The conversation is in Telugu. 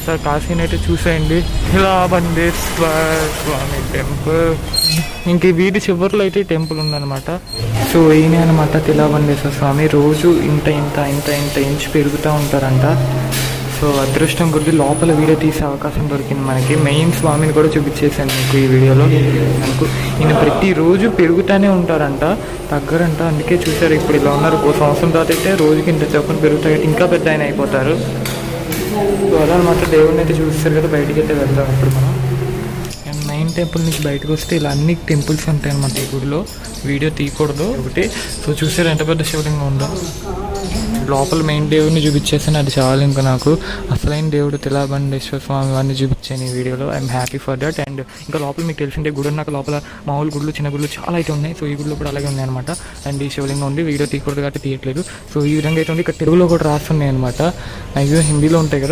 సార్ కాశీని అయితే చూసేయండి. తిలాబండేశ్వర స్వామి టెంపుల్. ఇంక వీధి చివరిలో అయితే టెంపుల్ ఉందన్నమాట. సో ఈయన అనమాట తిలాబండేశ్వర స్వామి. రోజు ఇంత ఇంత ఇంత ఇంత ఇంచు పెరుగుతూ ఉంటారంట. సో అదృష్టం కొద్ది లోపల వీడియో తీసే అవకాశం దొరికింది మనకి. మెయిన్ స్వామిని కూడా చూపించేసాను మీకు ఈ వీడియోలో. మనకు ఈయన ప్రతిరోజు పెరుగుతూనే ఉంటారంట, తగ్గరంట. అందుకే చూసారు ఇప్పుడు ఇలా ఉన్నారు. ఒక సంవత్సరం తర్వాత అయితే రోజుకి ఇంత చొప్పున పెరుగుతాయి, ఇంకా పెద్ద ఆయన అయిపోతారు. సో అదనమాట. దేవుడిని అయితే చూస్తారు కదా, బయటికి అయితే వెళ్దాం ఇప్పుడు మనం. అండ్ మెయిన్ టెంపుల్ నుంచి బయటకు వస్తే ఇలా అన్ని టెంపుల్స్ ఉంటాయి అన్నమాట ఈ గుడిలో. వీడియో తీయకూడదు ఒకటి. సో చూసారు ఎంత పెద్ద శివలింగం ఉందో. లోపల మెయిన్ దేవుడిని చూపించేసాను, అది చాలు. ఇంకా నాకు అసలైన దేవుడు తిలాబండేశ్వర స్వామి వారిని చూపించాను ఈ వీడియోలో. I'm happy for that. And ఇంకా లోపల మీకు తెలిసిందే గుడి ఉన్నాక లోపల మామూలు గుళ్ళు చిన్న గుళ్ళు చాలా అయితే ఉన్నాయి. సో ఈ గుడిలో కూడా అలాగే ఉన్నాయి అనమాట. అండ్ ఈ శివలింగం ఉంది. వీడియో తీయకూడదు కాబట్టి తీయట్లేదు. సో ఈ విధంగా అయితే ఉంది. ఇక్కడ తెలుగులో కూడా రాస్తున్నాయి అనమాట. మ్యాక్సిమం హిందీలో ఉంటాయి కదా.